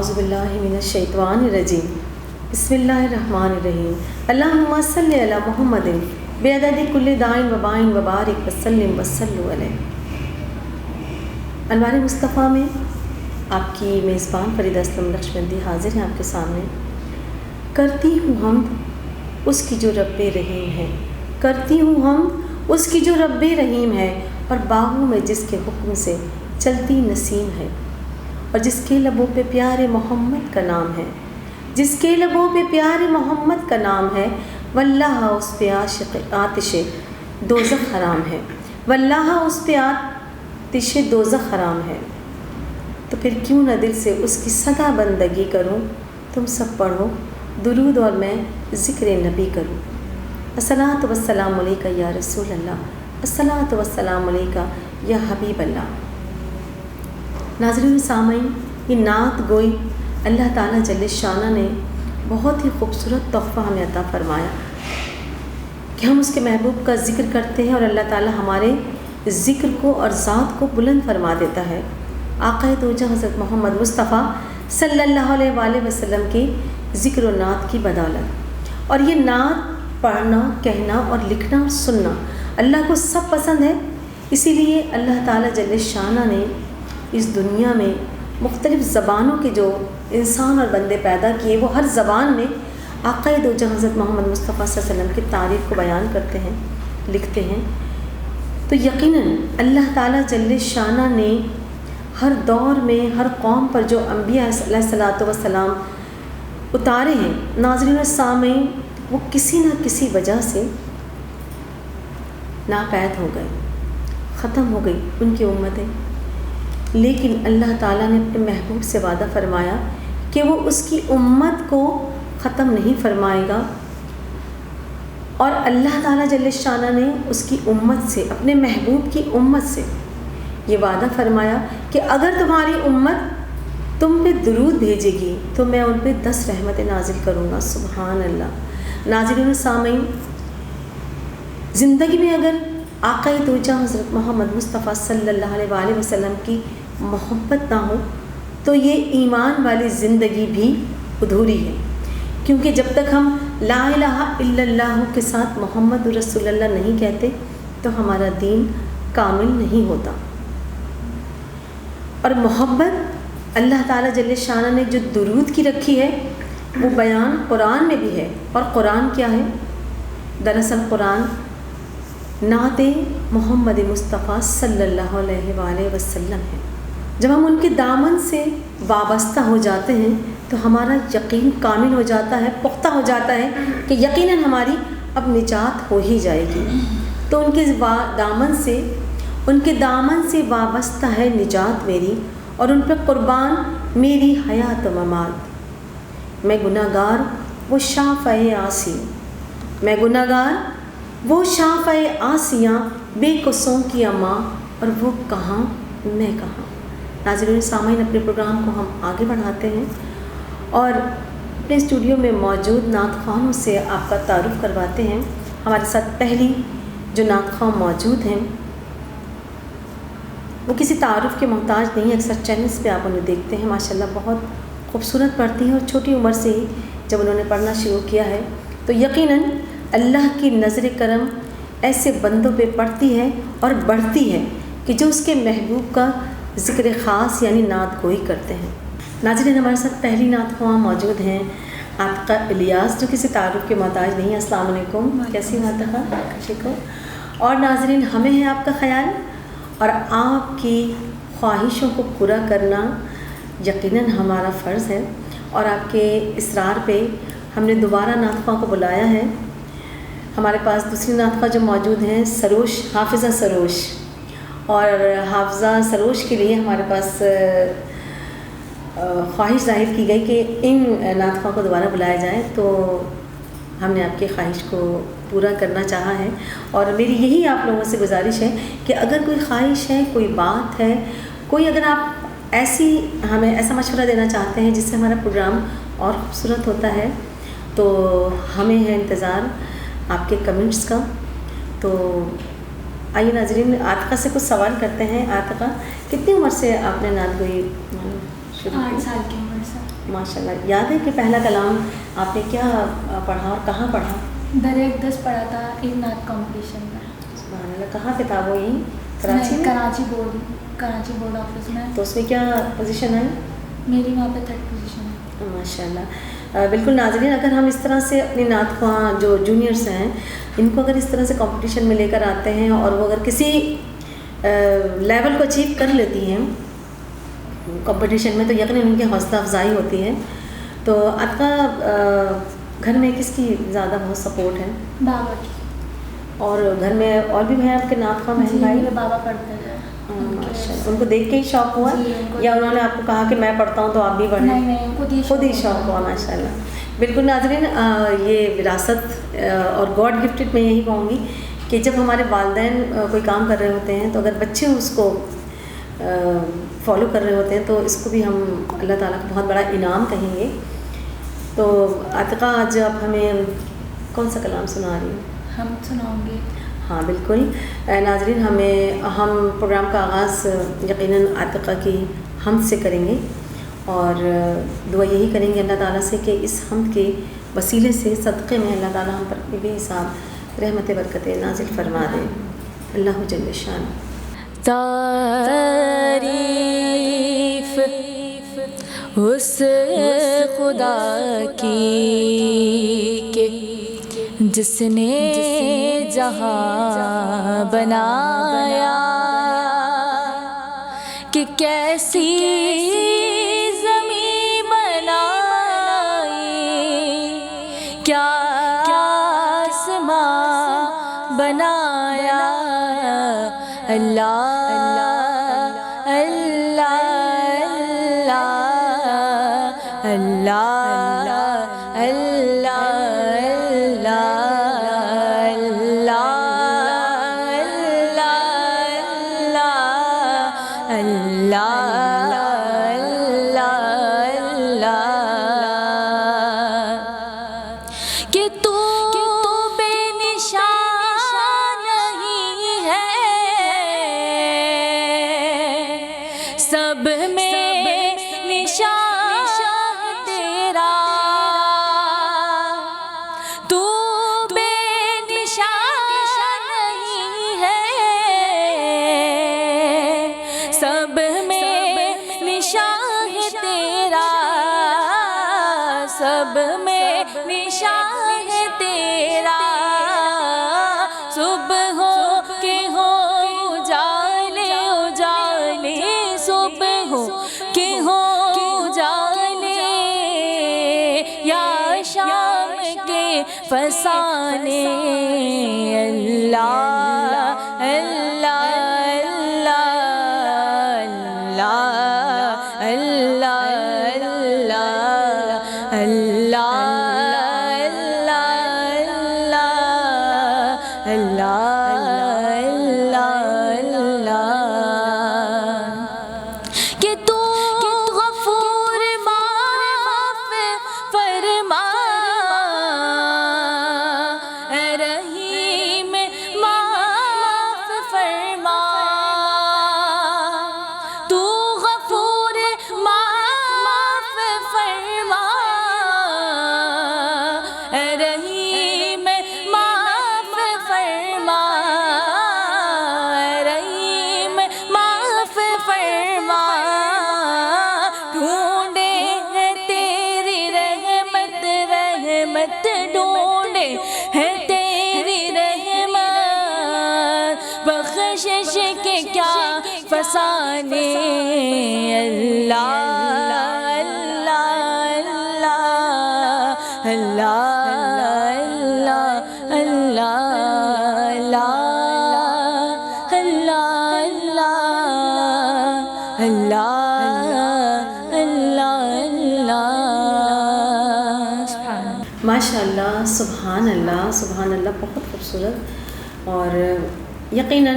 اعوذ باللہ من الشیطان الرجیم بسم اللہ الرحمن الرحیم اللہم صلی علی محمد بعدد کل داء و باء و بارک وسلم وصلوا علیہ۔ انوار مصطفیٰ میں آپ کی میزبان فرید اسلم نقشبندی حاضر ہیں آپ کے سامنے۔ کرتی ہوں حمد اس کی جو رب رحیم ہے، کرتی ہوں حمد اس کی جو رب رحیم ہے، اور باغوں میں جس کے حکم سے چلتی نسیم ہے، اور جس کے لبوں پہ پیارے محمد کا نام ہے، جس کے لبوں پہ پیارے محمد کا نام ہے، واللہ اس پہ عاشق آتش دوزخ حرام ہے، واللہ اس پہ آتش دوزخ حرام ہے۔ تو پھر کیوں نہ دل سے اس کی سدا بندگی کروں، تم سب پڑھو درود اور میں ذکر نبی کروں۔ الصلاۃ والسلام علیکہ یا رسول اللہ، الصلاۃ والسلام علیکہ یا حبیب اللہ۔ ناظرین سامعین، یہ نعت گوئی اللہ تعالیٰ جل شانہ نے بہت ہی خوبصورت تحفہ ہمیں عطا فرمایا کہ ہم اس کے محبوب کا ذکر کرتے ہیں اور اللہ تعالیٰ ہمارے ذکر کو اور ذات کو بلند فرما دیتا ہے۔ آقا دو جہاں حضرت محمد مصطفیٰ صلی اللہ علیہ وآلہ وسلم کی ذکر و نعت کی بدولت، اور یہ نعت پڑھنا، کہنا اور لکھنا اور سننا اللہ کو سب پسند ہے۔ اسی لیے اللہ تعالیٰ جل شانہ نے اس دنیا میں مختلف زبانوں کے جو انسان اور بندے پیدا کیے، وہ ہر زبان میں آقا دو جہاں حضرت محمد مصطفیٰ صلی اللہ علیہ وسلم کی تعریف کو بیان کرتے ہیں، لکھتے ہیں۔ تو یقیناً اللہ تعالیٰ جل شانہ نے ہر دور میں ہر قوم پر جو انبیاء علیہ الصلاۃ والسلام اتارے ہیں، ناظرین و سامعین، وہ کسی نہ کسی وجہ سے ناپید ہو گئے، ختم ہو گئی ان کی امتیں، لیکن اللہ تعالیٰ نے اپنے محبوب سے وعدہ فرمایا کہ وہ اس کی امت کو ختم نہیں فرمائے گا، اور اللہ تعالیٰ جل شانہ نے اس کی امت سے، اپنے محبوب کی امت سے یہ وعدہ فرمایا کہ اگر تمہاری امت تم پہ درود بھیجے گی تو میں ان پہ 10 رحمتیں نازل کروں گا۔ سبحان اللہ۔ ناظرین و سامعین، زندگی میں اگر آقا دو جہاں حضرت محمد مصطفیٰ صلی اللہ علیہ وآلہ وسلم کی محبت نہ ہو تو یہ ایمان والی زندگی بھی ادھوری ہے، کیونکہ جب تک ہم لا الہ الا اللہ کے ساتھ محمد رسول اللہ نہیں کہتے تو ہمارا دین کامل نہیں ہوتا۔ اور محبت اللہ تعالیٰ جل شانہ نے جو درود کی رکھی ہے وہ بیان قرآن میں بھی ہے، اور قرآن کیا ہے؟ دراصل قرآن نعت محمد مصطفیٰ صلی اللہ علیہ وآلہ وسلم ہے۔ جب ہم ان کے دامن سے وابستہ ہو جاتے ہیں تو ہمارا یقین کامل ہو جاتا ہے، پختہ ہو جاتا ہے کہ یقیناً ہماری اب نجات ہو ہی جائے گی۔ تو ان کے دامن سے وابستہ ہے نجات میری، اور ان پہ قربان میری حیات و ممات۔ میں گناہ گار وہ شافع عاصی، میں گناہ گار وہ شافع عاصیاں، بے قصوں کی ماں، اور وہ کہاں میں کہاں۔ ناظرین سامعین، اپنے پروگرام کو ہم آگے بڑھاتے ہیں اور اپنے اسٹوڈیو میں موجود نعت خوانوں سے آپ کا تعارف کرواتے ہیں۔ ہمارے ساتھ پہلی جو نعت خواں موجود ہیں وہ کسی تعارف کے محتاج نہیں ہیں، اکثر چینلز پہ آپ انہیں دیکھتے ہیں، ماشاءاللہ بہت خوبصورت پڑھتی ہیں، اور چھوٹی عمر سے ہی جب انہوں نے پڑھنا شروع کیا ہے تو یقیناً اللہ کی نظر کرم ایسے بندوں پہ پڑتی ہے اور بڑھتی ہے کہ جو اس کے محبوب کا ذکر خاص یعنی نعت گوئی کرتے ہیں۔ ناظرین، ہمارے ساتھ پہلی نعت خواں موجود ہیں عاتقہ الیاس، جو کسی تعارف کے محتاج نہیں ہے۔ السلام علیکم، کیسی ہیں عاتقہ؟ ٹھیک ہو؟ اور ناظرین، ہمیں ہے آپ کا خیال اور آپ کی خواہشوں کو پورا کرنا یقیناً ہمارا فرض ہے، اور آپ کے اصرار پہ ہم نے دوبارہ نعت خواں کو بلایا ہے۔ ہمارے پاس دوسری نعت خواں جو موجود ہیں سروش، حافظہ سروش، اور حافظہ سروش کے لیے ہمارے پاس خواہش ظاہر کی گئی کہ ان نعت خواں کو دوبارہ بلایا جائے، تو ہم نے آپ کی خواہش کو پورا کرنا چاہا ہے، اور میری یہی آپ لوگوں سے گزارش ہے کہ اگر کوئی خواہش ہے، کوئی بات ہے، کوئی اگر آپ ہمیں ایسا مشورہ دینا چاہتے ہیں جس سے ہمارا پروگرام اور خوبصورت ہوتا ہے، تو ہمیں ہے انتظار آپ کے کمنٹس کا۔ تو آئیے ناظرین، عاتقہ سے کچھ سوال کرتے ہیں۔ عاتقہ، کتنی عمر سے آپ نے نعت گوئی شروع کی؟ 8 سال کی عمر سے. ماشاء اللہ. یاد ہے کہ پہلا کلام آپ نے کیا پڑھا اور کہاں پڑھا؟ درِ اقدس پڑھا تھا ایک نعت کمپٹیشن میں. سبحان اللہ. کہاں پہ تھا وہ؟ یہیں کراچی میں؟ کراچی بورڈ آفس میں. تو اس میں کیا پوزیشن آئی؟ میری وہاں پہ 3rd پوزیشن ہے. ماشاء اللہ. بالکل ناظرین، اگر ہم اس طرح سے اپنی نعت خواں جو جونیئرس ہیں ان کو اگر اس طرح سے کمپٹیشن میں لے کر آتے ہیں اور وہ اگر کسی لیول کو اچیو کر لیتی ہیں کمپٹیشن میں، تو یقیناً ان کی حوصلہ افزائی ہوتی ہے. تو آپ کا گھر میں کس کی زیادہ بہت سپورٹ ہے؟ بابا کی. اور گھر میں اور بھی ہیں آپ کے نعت خواں بہن بھائی؟ بابا پڑھتے ہیں. ماشاء اللہ. ان کو دیکھ کے ہی شوق ہوا یا انہوں نے آپ کو کہا کہ میں پڑھتا ہوں تو آپ بھی پڑھیں؟ نہیں، خود ہی شوق ہوا. ماشاء اللہ. بالکل ناظرین، یہ وراثت اور گاڈ گفٹڈ میں یہی کہوں گی کہ جب ہمارے والدین کوئی کام کر رہے ہوتے ہیں تو اگر بچے اس کو فالو کر رہے ہوتے ہیں تو اس کو بھی ہم اللہ تعالیٰ کا بہت بڑا انعام کہیں گے. تو عاتقہ آج آپ ہمیں کون سا کلام سنا رہی ہیں؟ ہم سناؤں گے. ہاں بالکل. ناظرین، ہم پروگرام کا آغاز یقیناً عاتقہ کی حمد سے کریں گے اور دعا یہی کریں گے اللہ تعالیٰ سے کہ اس حمد کے وسیلے سے صدقے میں اللہ تعالیٰ ہم پر اپنی بے حساب رحمت برکت نازل فرما دیں. اللہ جل شان. تعریف اس خدا کی کہ جس نے جہاں بنایا، کہ کیسی زمین بنائی، کیا آسمان بنایا. اللہ فسانے. اللہ اللہ اللہ اللہ اللہ اللہ فسانے. اللہ اللہ اللہ اللہ اللہ اللہ اللہ. ماشاء اللہ. سبحان اللہ سبحان اللہ. بہت خوبصورت. اور یقیناً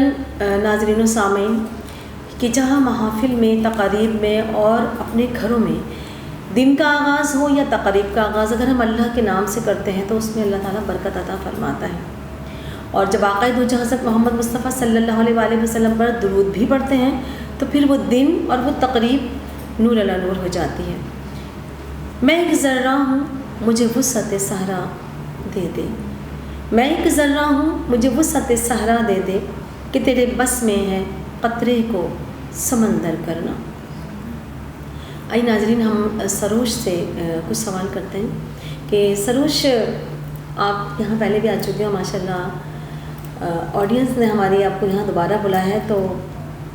ناظرین و سامعین کہ جہاں محافل میں، تقاریب میں اور اپنے گھروں میں دن کا آغاز ہو یا تقریب کا آغاز اگر ہم اللہ کے نام سے کرتے ہیں تو اس میں اللہ تعالیٰ برکت عطا فرماتا ہے. اور جب آقا دو جہاں حضرت محمد مصطفیٰ صلی اللہ علیہ وآلہ وسلم پر درود بھی پڑھتے ہیں تو پھر وہ دن اور وہ تقریب نور علی نور ہو جاتی ہے۔ میں ایک ذرہ ہوں مجھے وسعت صحرا دے دے، میں ایک ذرہ ہوں مجھے وسعت صحرا دے دے، کہ تیرے بس میں ہے قطرے کو سمندر کرنا۔ آئی ناظرین، ہم سروش سے کچھ سوال کرتے ہیں کہ سروش، آپ یہاں پہلے بھی آ چکے ہو ماشاء اللہ، آڈینس نے ہماری آپ کو یہاں دوبارہ بلایا ہے، تو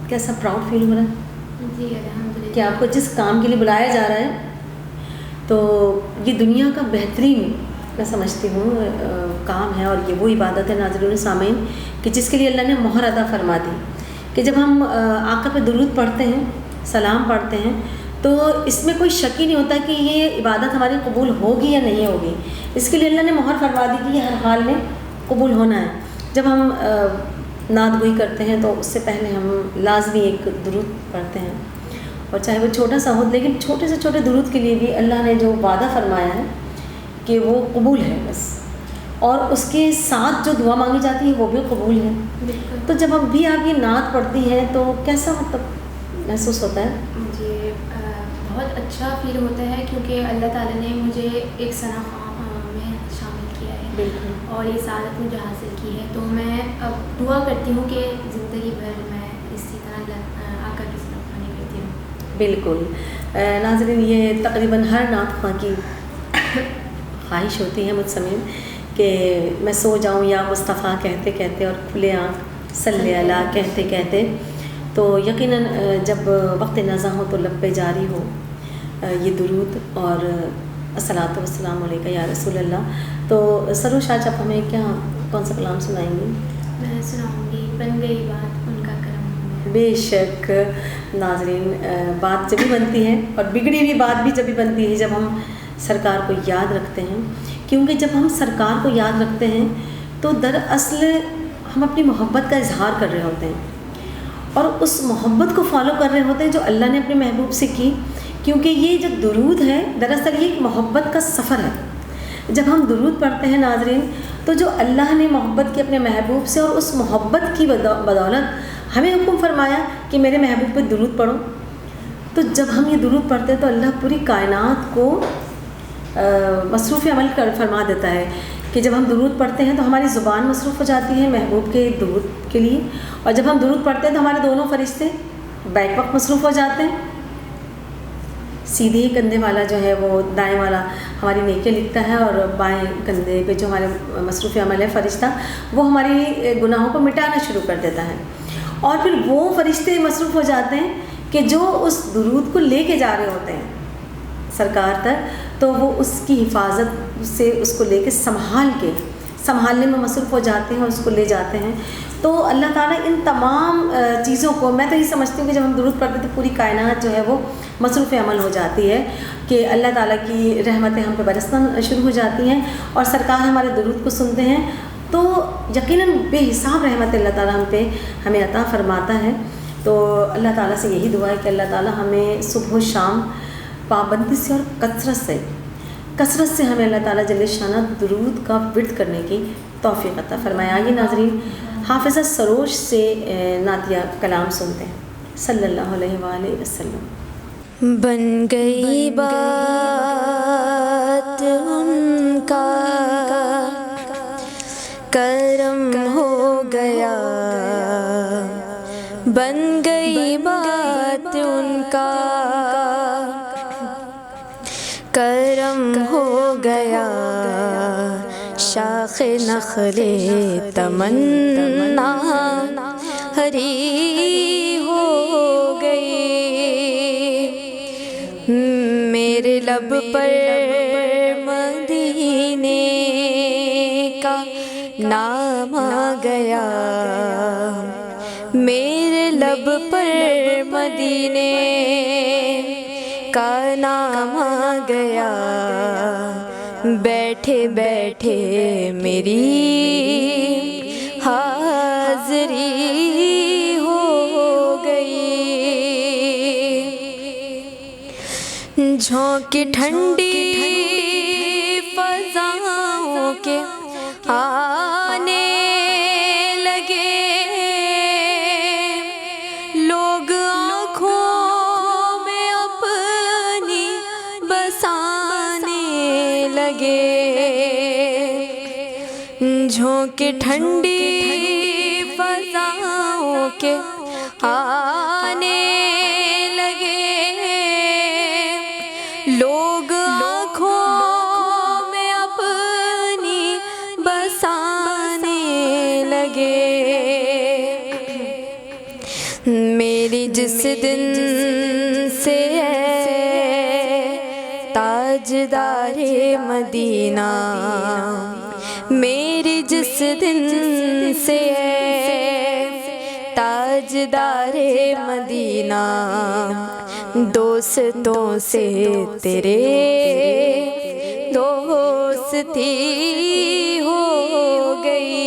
کیسا پراؤڈ فیل ہو رہا ہے جی الحمدللہ کہ آپ کو جس کام کے لیے بلایا جا رہا ہے، تو یہ دنیا کا بہترین میں سمجھتی ہوں کام ہے، اور یہ وہ عبادت ہے ناظرین سامعین کہ جس کے لیے اللہ نے مہر عطا فرما دی کہ جب ہم آقا پہ درود پڑھتے ہیں، سلام پڑھتے ہیں، تو اس میں کوئی شک ہی نہیں ہوتا کہ یہ عبادت ہماری قبول ہوگی یا نہیں ہوگی۔ اس کے لیے اللہ نے مہر فرما دی کہ یہ ہر حال میں قبول ہونا ہے۔ جب ہم نعت گوئی کرتے ہیں تو اس سے پہلے ہم لازمی ایک درود پڑھتے ہیں، اور چاہے وہ چھوٹا سا ہو، لیکن چھوٹے سے چھوٹے درود کے لیے بھی اللہ نے جو وعدہ فرمایا ہے کہ وہ قبول ہے بس، اور اس کے ساتھ جو دعا مانگی جاتی ہے وہ بھی قبول ہے۔ بالکل۔ تو جب اب بھی آپ یہ نعت پڑھتی ہیں تو کیسا مطلب محسوس ہوتا ہے؟ مجھے بہت اچھا فیل ہوتا ہے، کیونکہ اللہ تعالیٰ نے مجھے ایک ثنا میں شامل کیا ہے، بالکل، اور یہ سعادت مجھے حاصل کی ہے، تو میں اب دعا کرتی ہوں کہ زندگی بھر میں اسی طرح آقا کی صحبت میں کرتی ہوں۔ بالکل۔ ناظرین، یہ تقریباً ہر نعت خواں کی خواہش ہوتی ہے مجھ سمیت کہ میں سو جاؤں یا مصطفیٰ کہتے کہتے اور کھلے آنکھ صلی اللہ کہتے کہتے، تو یقیناً جب وقت نزا ہو تو لب پہ جاری ہو یہ درود اور الصلاۃ والسلام علیکہ یا رسول اللہ۔ تو سروش، آج آپ ہمیں کیا کون سا کلام سنائیں گی؟ میں سناؤں گی بن گئی بات ان کا کرم۔ بے شک ناظرین، بات جبھی بنتی ہے، اور بگڑی ہوئی بات بھی جبھی بنتی ہے جب ہم سرکار کو یاد رکھتے ہیں، کیونکہ جب ہم سرکار کو یاد رکھتے ہیں تو دراصل ہم اپنی محبت کا اظہار کر رہے ہوتے ہیں، اور اس محبت کو فالو کر رہے ہوتے ہیں جو اللہ نے اپنے محبوب سے کی، کیونکہ یہ جو درود ہے دراصل یہ ایک محبت کا سفر ہے۔ جب ہم درود پڑھتے ہیں ناظرین، تو جو اللہ نے محبت کی اپنے محبوب سے، اور اس محبت کی بدولت ہمیں حکم فرمایا کہ میرے محبوب پہ درود پڑھو، تو جب ہم یہ درود پڑھتے ہیں تو اللہ پوری کائنات کو مصروف عمل فرما دیتا ہے کہ جب ہم درود پڑھتے ہیں تو ہماری زبان مصروف ہو جاتی ہے محبوب کے درود کے لیے، اور جب ہم درود پڑھتے ہیں تو ہمارے دونوں فرشتے بیک وقت مصروف ہو جاتے ہیں۔ سیدھے کندھے والا جو ہے وہ دائیں والا ہماری نیکیاں لکھتا ہے، اور بائیں کندھے پہ جو ہمارے مصروف عمل ہے فرشتہ، وہ ہماری گناہوں کو مٹانا شروع کر دیتا ہے، اور پھر وہ فرشتے مصروف ہو جاتے ہیں کہ جو اس درود کو لے کے جا رہے ہوتے ہیں سرکار تک، تو وہ اس کی حفاظت سے اس کو لے کے سنبھالنے میں مصروف ہو جاتے ہیں اور اس کو لے جاتے ہیں۔ تو اللہ تعالیٰ ان تمام چیزوں کو، میں تو یہ سمجھتی ہوں کہ جب ہم درود پڑھتے ہیں تو پوری کائنات جو ہے وہ مصروف عمل ہو جاتی ہے کہ اللہ تعالیٰ کی رحمتیں ہم پہ برسنا شروع ہو جاتی ہیں، اور سرکار ہمارے درود کو سنتے ہیں، تو یقیناً بے حساب رحمت اللہ تعالیٰ ہمیں عطا فرماتا ہے۔ تو اللہ تعالیٰ سے یہی دعا ہے کہ اللہ تعالیٰ ہمیں صبح و شام پابندی سے اور کثرت سے ہمیں اللہ تعالیٰ جل شانہ درود کا ورد کرنے کی توفیق عطا فرمائے۔ آئیے ناظرین، حافظہ سروش سے نعتیہ کلام سنتے ہیں، صلی اللہ علیہ وآلہ وسلم۔ بن گئی بات ان کا کرم ہو گیا، بن گئی بات ان کا کرم ہو گیا، شاخ نخل تمنا ہری ہو گئی، میرے لب پر مدینے کا نام آ گیا، میرے لب پر مدینے کا نام آ گیا، بیٹھے بیٹھے میری حاضری ہو گئی، جھونکے ٹھنڈی فضاؤں کے آنے لگے، لوگ آنکھوں میں اپنے جھونکے ٹھنڈی فضاؤں کے آنے لگے، لوگ آنکھوں میں اپنی بسانے لگے۔ میری جس دن سے تاجدار مدینہ، میری جس دن سے تاجدار مدینہ، دوستوں سے تیرے دوستی ہو گئی۔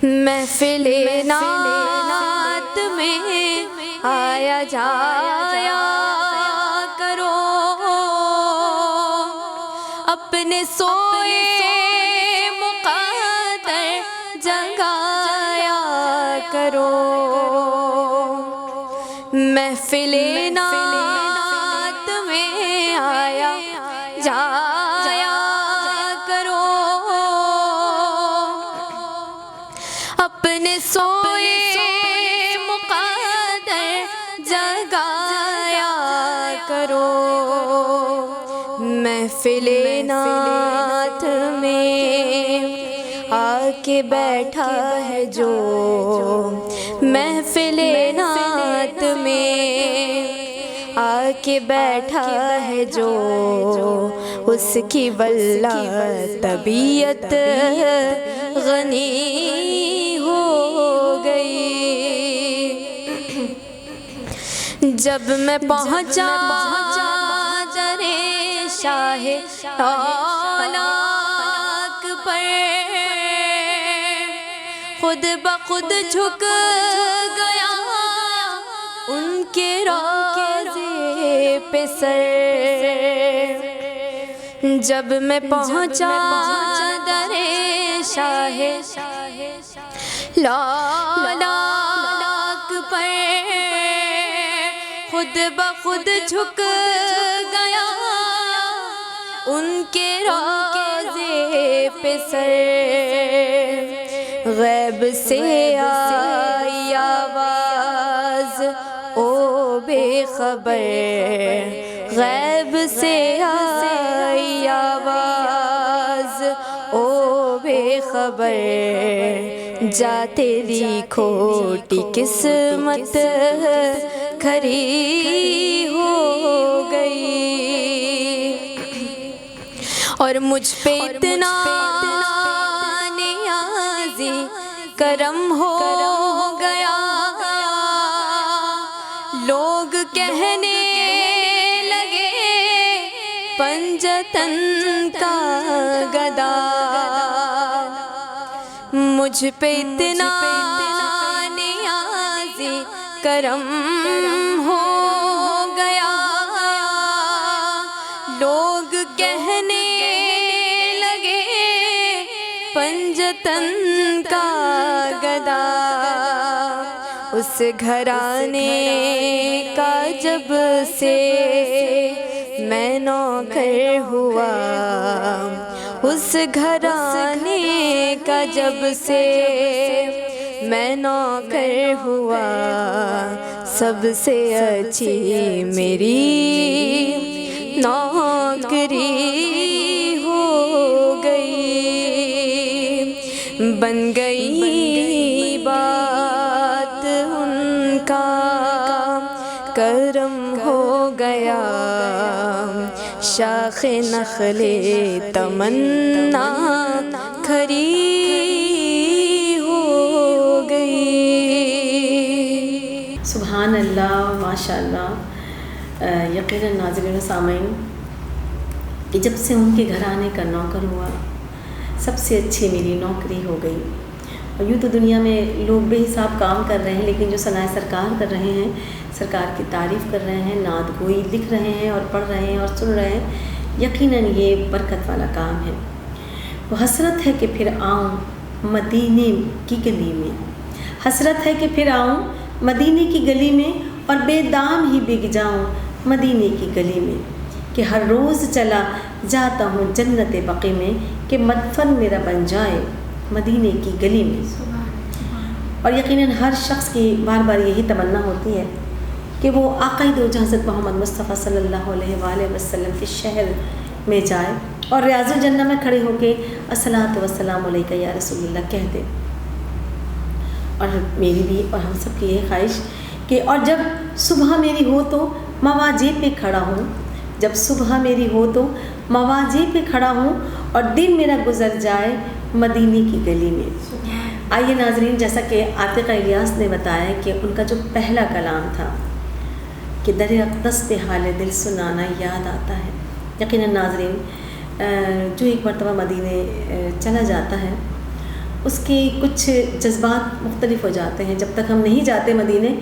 محفل نعت میں آیا جایا کرو، اپنے سوئے مقدر جگایا کرو۔ محفل نعت میں آیا جایا کرو، اپنے سوئے مقدر جگایا کرو۔ محفل نعت میں آ کے بیٹھا ہے جو، محفل نعت میں آ کے بیٹھا ہے جو، اس کی واللہ طبیعت غنی ہو گئی۔ جب میں پہنچا درے شاہ اولاق پر، خود بخود جھک گیا ان کے روضے پہ سر۔ جب میں پہنچا درے شاہ اولاق پر، خود بخود جھک گیا ان کے روضے پہ سر۔ غیب سے آئی آواز او بے خبر، غیب سے آئی آواز او بے خبر، جا تیری کھوٹی قسمت کھری ہو گئی۔ اور مجھ پہ اتنا نیازی کرم ہو گیا، لوگ کہنے لگے پنجتن کا گدا۔ مجھ پہ اتنا نیازی کرم ہو گیا، لوگ کہنے لگے پنجتن کا گدا۔ اس گھرانے کا جب سے میں نوکر ہوا، اس گھرانے کا جب سے میں نوکر ہوا، سب سے اچھی میری نوکری ہو گئی۔ بن گئی بات ان کا کرم ہو گیا، شاخ نخل تمنا کھری ہو گئی۔ سبحان اللہ، ماشاء اللہ۔ یقیناً ناظرین و سامعین کہ جب سے ان کے گھرانے کا نوکر ہوا، سب سے اچھی میری نوکری ہو گئی۔ اور یوں تو دنیا میں لوگ بے حساب کام کر رہے ہیں، لیکن جو صنائع سرکار کر رہے ہیں، سرکار کی تعریف کر رہے ہیں، نعت گوئی لکھ رہے ہیں اور پڑھ رہے ہیں اور سن رہے ہیں، یقیناً یہ برکت والا کام ہے۔ وہ حسرت ہے کہ پھر آؤں مدینے کی گلی میں، حسرت ہے کہ پھر آؤں مدینے کی گلی میں، اور بے دام ہی بک جاؤں مدینے کی گلی میں، کہ ہر روز چلا جاتا ہوں جنت بقی میں کہ مدفن میرا بن جائے مدینے کی گلی میں. اور یقیناً ہر شخص کی بار بار یہی تمنا ہوتی ہے کہ وہ آقا دو جہاں حضرت محمد مصطفیٰ صلی اللہ علیہ وآلہ وسلم کے شہر میں جائے اور ریاض الجنہ میں کھڑے ہو کے الصلاۃ والسلام علیکہ یا رسول اللہ کہہ دے. اور میری بھی اور ہم سب کی یہ خواہش کہ اور جب صبح میری ہو تو مواجہ پہ کھڑا ہوں، جب صبح میری ہو تو مواجہ پہ کھڑا ہوں اور دن میرا گزر جائے مدینے کی گلی میں. آئیے ناظرین، جیسا کہ عاتقہ الیاس نے بتایا کہ ان کا جو پہلا کلام تھا کہ در اقدس پہ حال دل سنانا یاد آتا ہے. یقیناً ناظرین، جو ایک مرتبہ مدینے چلا جاتا ہے اس کے کچھ جذبات مختلف ہو جاتے ہیں. جب تک ہم نہیں جاتے مدینے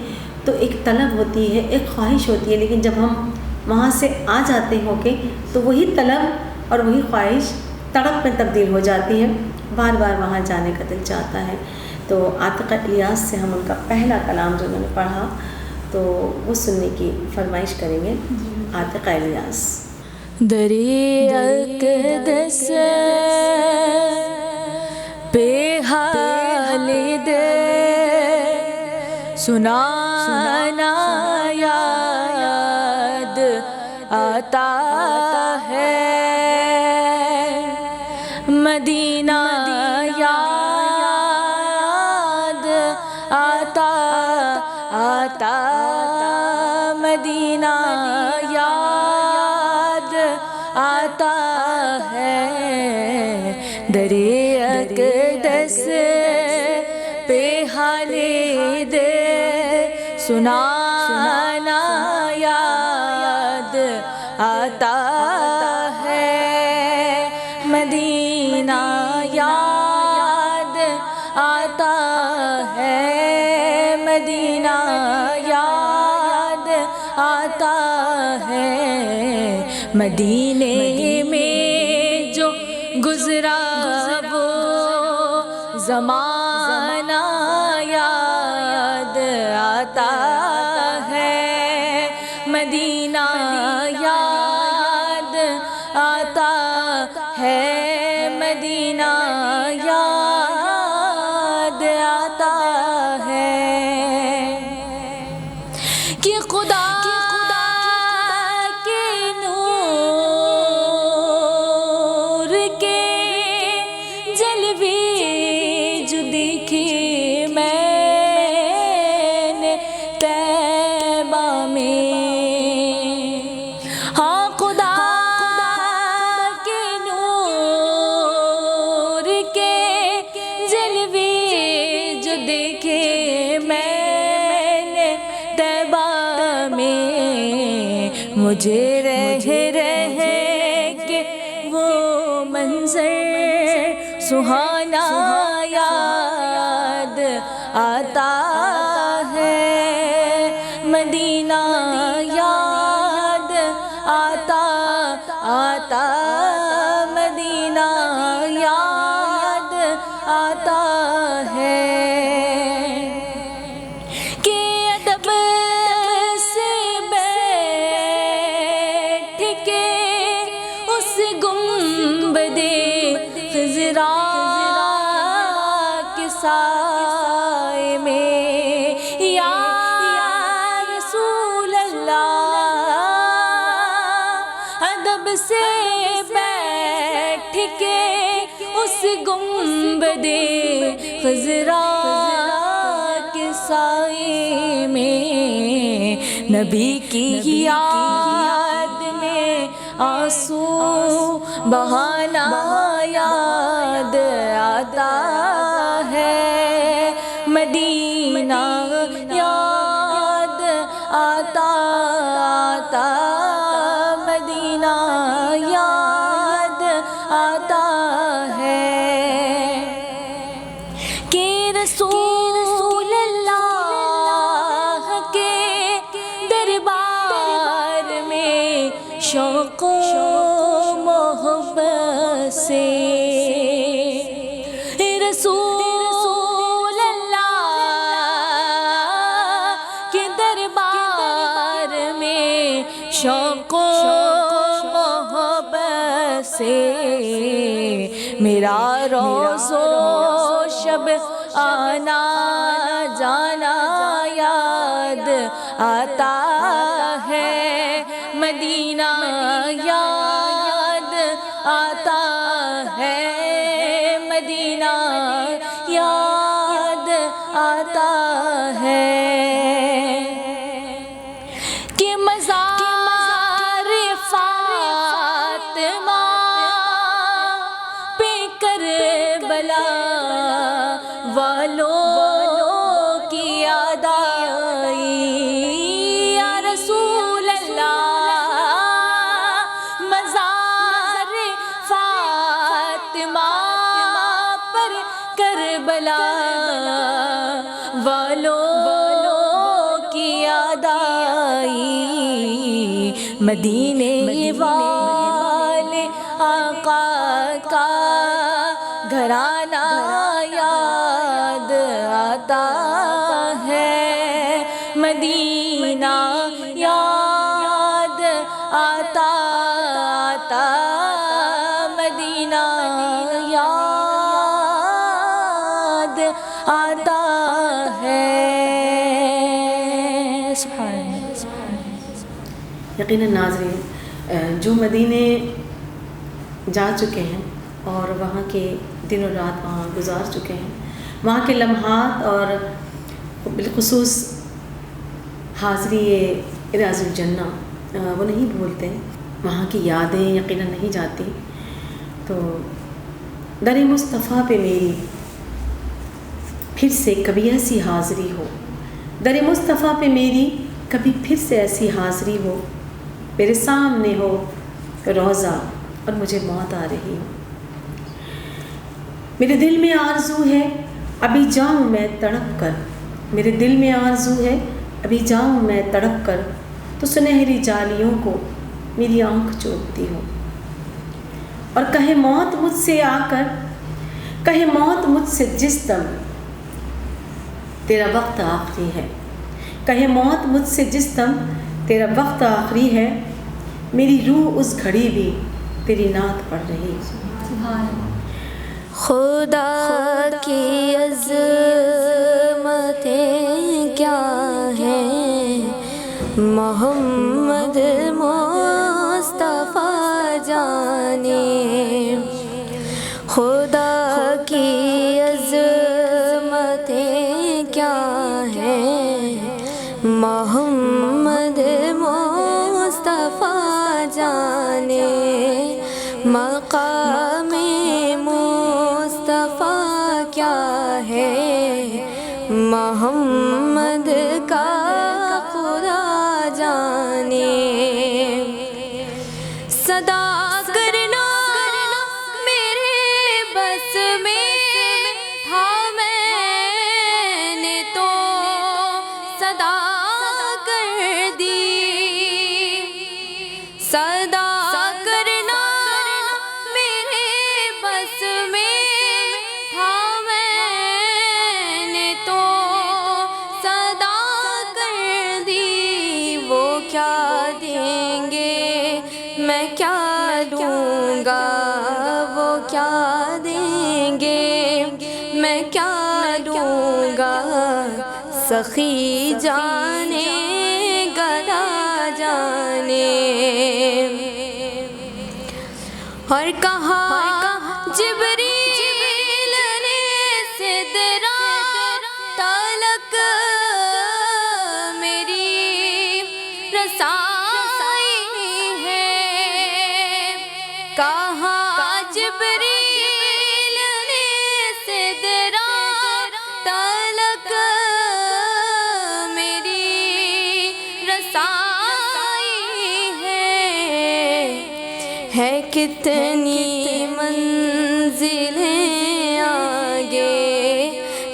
تو ایک طلب ہوتی ہے، ایک خواہش ہوتی ہے، لیکن جب ہم وہاں سے آ جاتے ہو کے تو وہی طلب اور وہی خواہش تڑپ میں تبدیل ہو جاتی ہے، بار بار وہاں جانے کا دل چاہتا ہے. تو عاتقہ الیاس سے ہم ان کا پہلا کلام جو انہوں نے پڑھا تو وہ سننے کی فرمائش کریں گے. عاتقہ الیاس. درِ اقدس پہ حال دل سنانا یاد آتا ہے، مدینہ یاد آتا آتا، مدینہ یاد آتا ہے. درِ اقدس پہ حال دل سنانا یاد آتا ہے، مدینہ یاد آتا ہے، مدینہ یاد آتا ہے. مدینے میں جو گزرا وہ زمانہ یاد آتا ہے، مدینہ یاد آتا ہے، مدینہ یاد آتا ہے. کہ خدا کے نور کے جلوے جو دیکھے میں نے طیبہ میں، ہاں خدا کے نور کے جلوے جو دیکھے میں نے طیبہ میں، مجھے رہ کے وہ منظر سہانا یاد آتا ہے، مدینہ یاد آتا آتا، مدینہ یاد آتا ہے. کہ ادب سے بیٹھ کے اس گنبد خضرا کے سائے میں، یا رسول اللہ، ادب سے بیٹھ کے اس گنبد خضرا کے سائے میں، نبی کی یاد میں آنسو بہانا یاد آتا ہے، مدینہ یاد آتا آتا، مدینہ یاد آتا ہے. کہ رسول اللہ کے دربار میں شوق و محبت سے، رسول اللہ کے دربار میں شوق و سے میرا روز و شب آنا جانا یاد آتا ہے مدینہ یاد آتا ہے مدینہ یاد آتا ہے کہ مزار فاطمہ پہ کربلا والوں کی یاد آئی یا رسول اللہ مزار فاطمہ پر کربلا والوں کی یاد آئی مدینے والے آقا کا گھرانہ یاد آتا ہے مدینہ یاد آتا آتا مدینہ یاد آتا ہے سبحان اللہ۔ یقیناً ناظرین، جو مدینے جا چکے ہیں اور وہاں کے دن و رات وہاں گزار چکے ہیں، وہاں کے لمحات اور بالخصوص حاضری ریاض الجنہ وہ نہیں بھولتے، وہاں کی یادیں یقیناً نہیں جاتی۔ تو در مصطفیٰ پہ میری پھر سے کبھی ایسی حاضری ہو، در مصطفیٰ پہ میری کبھی پھر سے ایسی حاضری ہو، میرے سامنے ہو روضہ اور مجھے موت آ رہی ہو۔ میرے دل میں آرزو ہے ابھی جاؤں میں تڑپ کر، میرے دل میں آرزو ہے ابھی جاؤں میں تڑپ کر، تو سنہری جالیوں کو میری آنکھ چوبتی ہو، اور کہے موت مجھ سے آ کر، کہے موت مجھ سے جس دم تیرا وقت آخری ہے، کہے موت مجھ سے جس دم تیرا وقت آخری ہے، میری روح اس گھڑی بھی تیری نعت پڑھ رہی۔ خدا کی عظمتیں کیا ہیں محمد مصطفیٰ جانے، خدا کی عظمتیں کیا ہیں محمد مصطفیٰ جانے، مقام مصطفیٰ کیا ہے محمد کا خدا جانے، صدا کرنا میرے بس میں تھا، میں نے تو صدا کر دی، صدا کرنا میرے بس میں تھا، میں نے تو صدا کر دی، وہ کیا دیں گے میں کیا دوں گا، وہ کیا دیں گے میں کیا دوں گا، سخی جانے گدا جانے، اور کہا جبریل نے سدرا تلک میری رسائی ہے، کہا جبریل نے سدرا تلک میری رسائی ہے کتنی منزلیں آگے،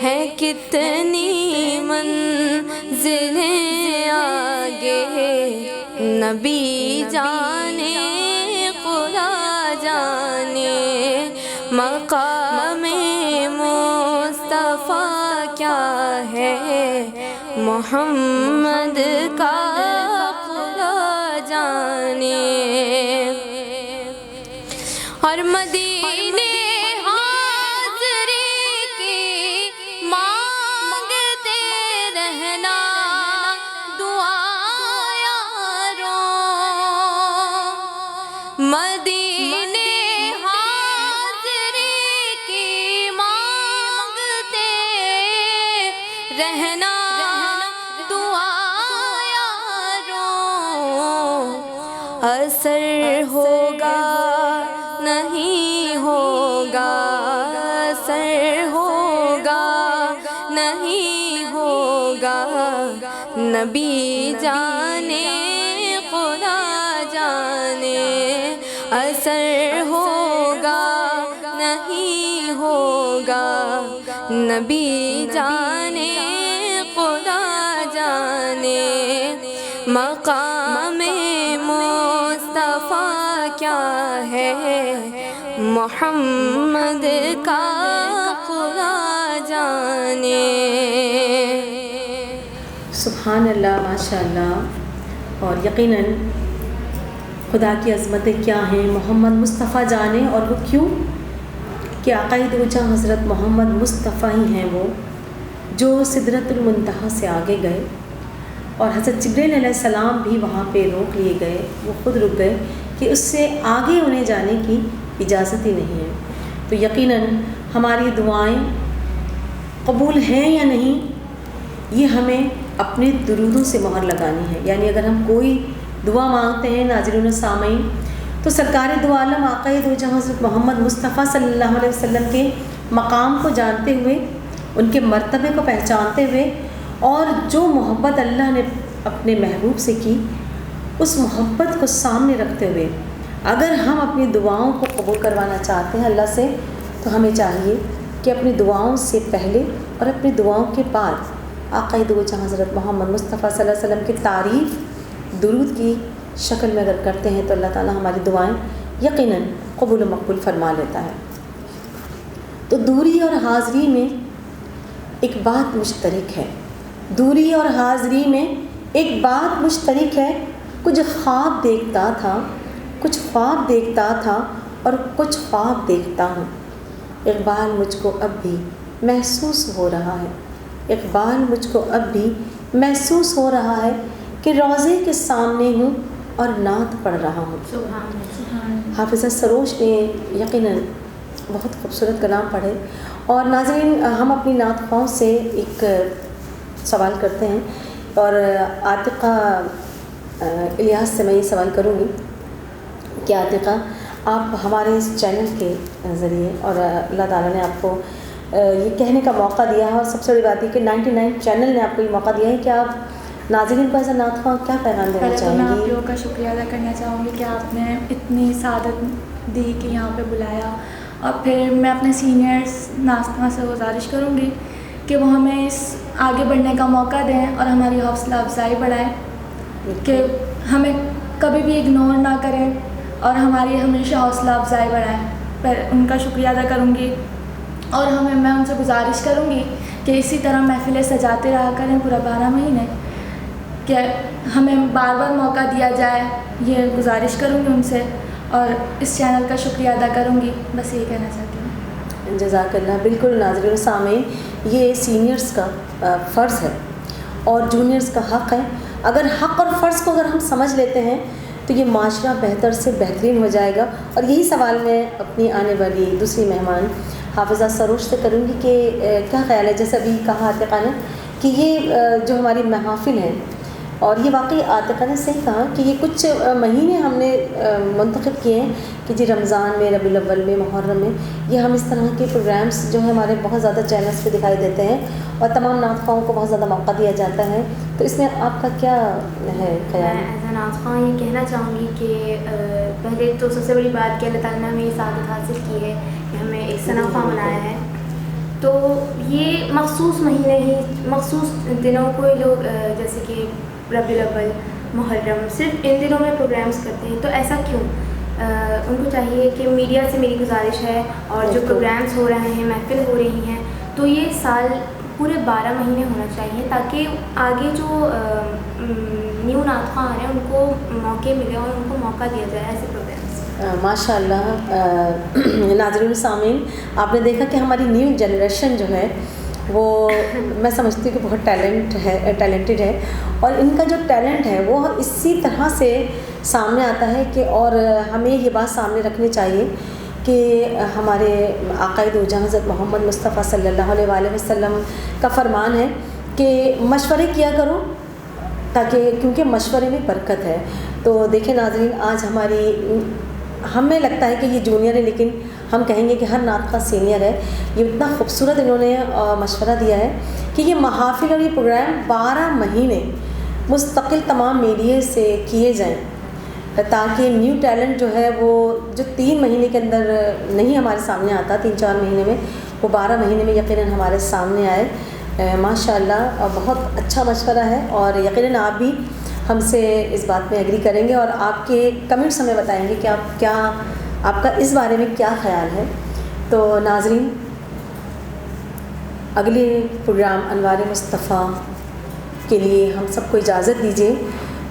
ہے کتنی منزلیں آگے، نبی جانے خدا جانے، مقام مصطفیٰ کیا ہے محمد کا خدا جانے، مدینے حاضری کی مانگتے رہنا دعا یاروں، اثر ہوگا نہیں ہوگا، اثر ہوگا نہیں ہوگا، نبی جانے خدا جانے، اثر ہوگا نہیں ہوگا، نبی جانے خدا جانے، مقام مصطفیٰ کیا ہے محمد کا خدا جانے۔ سبحان اللہ، ماشاء اللہ۔ اور یقیناً خدا کی عظمتیں کیا ہیں محمد مصطفیٰ جانے، اور وہ کیوں کہ آقا دو جہاں حضرت محمد مصطفیٰ ہی ہیں وہ جو سدرۃ المنتہا سے آگے گئے، اور حضرت جبریل علیہ السلام بھی وہاں پہ روک لیے گئے، وہ خود رک گئے کہ اس سے آگے انہیں جانے کی اجازت ہی نہیں ہے۔ تو یقیناً ہماری دعائیں قبول ہیں یا نہیں، یہ ہمیں اپنے درودوں سے مہر لگانی ہے۔ یعنی اگر ہم کوئی دعا مانگتے ہیں ناظرین و سامعین، تو سرکار دو عالم آقا دو جہاں حضرت محمد مصطفیٰ صلی اللہ علیہ وسلم کے مقام کو جانتے ہوئے، ان کے مرتبے کو پہچانتے ہوئے، اور جو محبت اللہ نے اپنے محبوب سے کی، اس محبت کو سامنے رکھتے ہوئے اگر ہم اپنی دعاؤں کو قبول کروانا چاہتے ہیں اللہ سے، تو ہمیں چاہیے کہ اپنی دعاؤں سے پہلے اور اپنی دعاؤں کے بعد آقا دو جہاں حضرت محمد مصطفیٰ صلی اللہ علیہ وسلم کی تعریف درود کی شکل میں اگر کرتے ہیں تو اللہ تعالیٰ ہماری دعائیں یقیناً قبول و مقبول فرما لیتا ہے۔ تو دوری اور حاضری میں ایک بات مشترک ہے، دوری اور حاضری میں ایک بات مشترک ہے، کچھ خواب دیکھتا تھا، کچھ خواب دیکھتا تھا اور کچھ خواب دیکھتا ہوں، اقبال مجھ کو اب بھی محسوس ہو رہا ہے، اقبال مجھ کو اب بھی محسوس ہو رہا ہے کہ روضے کے سامنے ہوں اور نعت پڑھ رہا ہوں۔ سبحان حافظہ سروش نے یقیناً بہت خوبصورت کلام پڑھے۔ اور ناظرین، ہم اپنی نعت خواہوں سے ایک سوال کرتے ہیں، اور عاتقہ الیاس سے میں یہ سوال کروں گی کہ عاتقہ، آپ ہمارے اس چینل کے ذریعے، اور اللہ تعالیٰ نے آپ کو یہ کہنے کا موقع دیا ہے، اور سب سے بڑی بات یہ کہ 99 چینل نے آپ کو یہ موقع دیا ہے کہ آپ ناظرین کو ایسا نعت خواہ کیا پیغام دینا چاہیں گی؟ میں آپ لوگوں کا شکریہ ادا کرنا چاہوں گی کہ آپ نے اتنی سعادت دی کہ یہاں پہ بلایا، اور پھر میں اپنے سینئرس ناظرین سے گزارش کروں گی کہ وہ ہمیں اس آگے بڑھنے کا موقع دیں اور ہماری حوصلہ افزائی بڑھائیں، کہ ہمیں کبھی بھی اگنور نہ کریں اور ہماری ہمیشہ حوصلہ افزائی بڑھائیں۔ پر ان کا شکریہ ادا کروں گی، اور میں ان سے گزارش کروں گی کہ اسی طرح محفلیں سجاتے رہا کریں پورا 12 مہینے، کہ ہمیں بار بار موقع دیا جائے، یہ گزارش کروں گی ان سے، اور اس چینل کا شکریہ ادا کروں گی، بس یہ کہنا چاہتی ہوں۔ جزاک اللہ۔ بالکل ناظرین سامعین، یہ سینئرز کا فرض ہے اور جونیئرز کا حق ہے۔ اگر حق اور فرض کو اگر ہم سمجھ لیتے ہیں تو یہ معاشرہ بہتر سے بہترین ہو جائے گا۔ اور یہی سوال میں اپنی آنے والی دوسری مہمان حافظہ سروش سے کروں گی کہ کیا خیال ہے، جیسے ابھی کہا عاتقہ نے کہ یہ جو ہماری محافل ہیں، اور یہ واقعی عاتقہ نے صحیح کہا کہ یہ کچھ مہینے ہم نے منتخب کیے ہیں کہ جی رمضان میں، ربیع الاول میں، محرم میں، یہ ہم اس طرح کے پروگرامز جو ہیں ہمارے بہت زیادہ چینلز پہ دکھائی دیتے ہیں، اور تمام نعت خواہوں کو بہت زیادہ موقع دیا جاتا ہے۔ تو اس میں آپ کا کیا ہے خیال؟ میں ایز اے نعت خواہ یہ کہنا چاہوں گی کہ پہلے تو سب سے بڑی بات کہ اللہ تعالیٰ نے ہمیں یہ سعادت حاصل کی ہے کہ ہمیں ایک ثنا خواہ بنایا ہے۔ تو یہ مخصوص مہینے ہی، مخصوص دنوں کو لوگ جیسے کہ ربیع الاول، محرم، صرف ان دنوں میں پروگرامز کرتے ہیں، تو ایسا کیوں؟ ان کو چاہیے کہ میڈیا سے میری گزارش ہے، اور جو پروگرامز ہو رہے ہیں، محفل ہو رہی ہیں، تو یہ سال پورے 12 مہینے ہونا چاہیے، تاکہ آگے جو نیو نعت خواہ آ رہے ہیں ان کو موقع ملے اور ان کو موقع دیا جائے ایسے پروگرامز۔ ماشاء اللہ۔ ناظرین سامعین، آپ نے دیکھا کہ ہماری نیو جنریشن جو ہے وہ میں سمجھتی ہوں کہ بہت ٹیلنٹڈ ہے، اور ان کا جو ٹیلنٹ ہے وہ اسی طرح سے سامنے آتا ہے کہ اور ہمیں یہ بات سامنے رکھنی چاہیے کہ ہمارے آقا دو جہاں حضرت محمد مصطفیٰ صلی اللہ علیہ وآلہ وسلم کا فرمان ہے کہ مشورے کیا کرو تاکہ کیونکہ مشورے میں برکت ہے. تو دیکھیں ناظرین، آج ہمیں لگتا ہے کہ یہ جونیئر ہے، لیکن ہم کہیں گے کہ ہر نعت خواں سینئر ہے. یہ اتنا خوبصورت انہوں نے مشورہ دیا ہے کہ یہ محافل اور یہ پروگرام 12 مہینے مستقل تمام میڈیا سے کیے جائیں تاکہ نیو ٹیلنٹ جو ہے وہ جو 3 مہینے کے اندر نہیں ہمارے سامنے آتا، 3-4 مہینے میں، وہ 12 مہینے میں یقیناً ہمارے سامنے آئے. ماشاء اللہ بہت اچھا مشورہ ہے اور یقیناً آپ بھی ہم سے اس بات میں ایگری کریں گے اور آپ کے کمنٹس ہمیں بتائیں گے کہ آپ کا اس بارے میں کیا خیال ہے. تو ناظرین، اگلے پروگرام انوار مصطفیٰ کے لیے ہم سب کو اجازت دیجیے،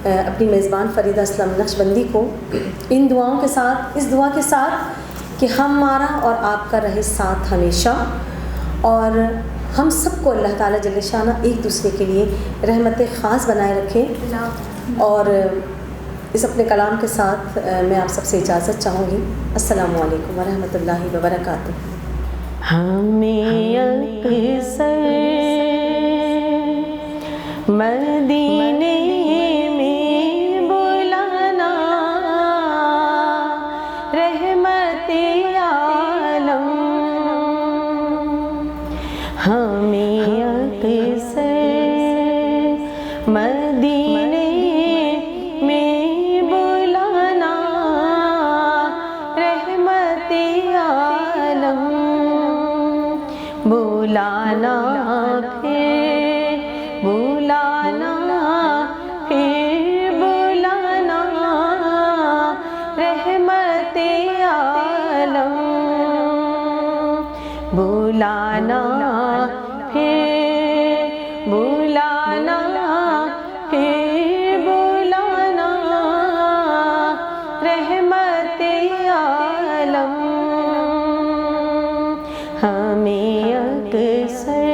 اپنی میزبان فریدہ اسلم نقشبندی کو ان دعاؤں کے ساتھ، اس دعا کے ساتھ کہ ہمارا اور آپ کا رہے ساتھ ہمیشہ، اور ہم سب کو اللہ تعالیٰ جل شانہ ایک دوسرے کے لیے رحمت خاص بنائے رکھے. اور اس اپنے کلام کے ساتھ میں آپ سب سے اجازت چاہوں گی. السلام علیکم ورحمۃ اللہ وبرکاتہ. ہمیں اکثر مدینے میں بلانا، رحمت عالم ہمیں اکثر مدینے میں بلانا، رحمت عالم بلانا، پھر بلانا، پھر بلانا، رحمت عالم بلانا، پھر بلانا، پھر بلانا، رحمت عالم ہمیں اکثر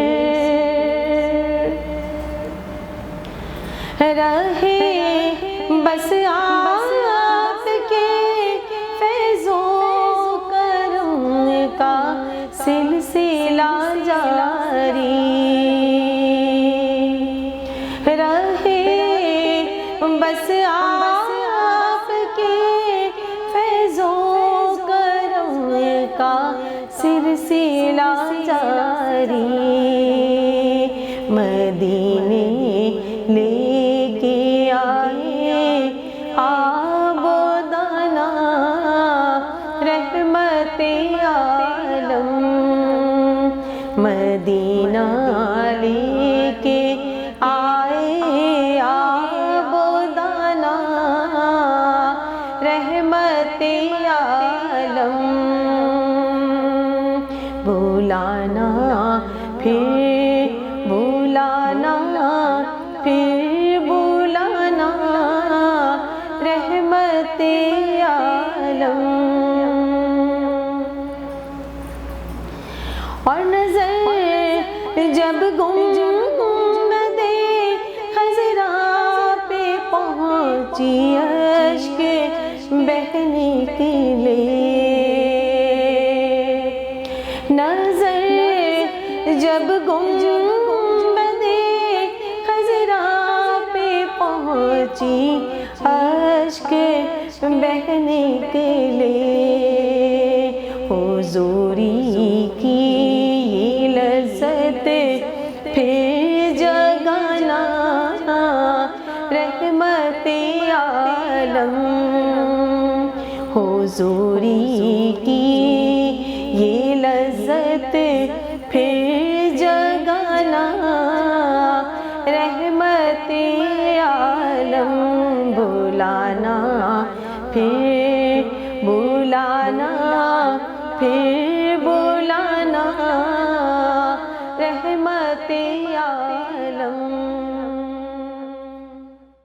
رہے بس آپ کے فیض و کرم کا سلسلہ جاری، رہے بس آپ کے فیض و کرم کا سلسلہ جاری، مدینے لے کے آئے آب و دانا، رحمت عالم مدینہ لے کے آئے آب و دانا، رحمت عالم بلانا، پھر بلانا، پھر بلانا، رحمت عالم. اور نظر جب گنبد خضرا پہ پہنچی اشک بہنے کے لیے، نظر جب گنبد خضرا پہ پہنچی اشک بہنے کے لیے، حضوری کی یہ لذت پھر جگانا، رحمت عالم حضوری کی یہ لذت پھر جگانا، رحمت عالم بلانا، پھر بلانا، پھر بلانا، رحمت عالم.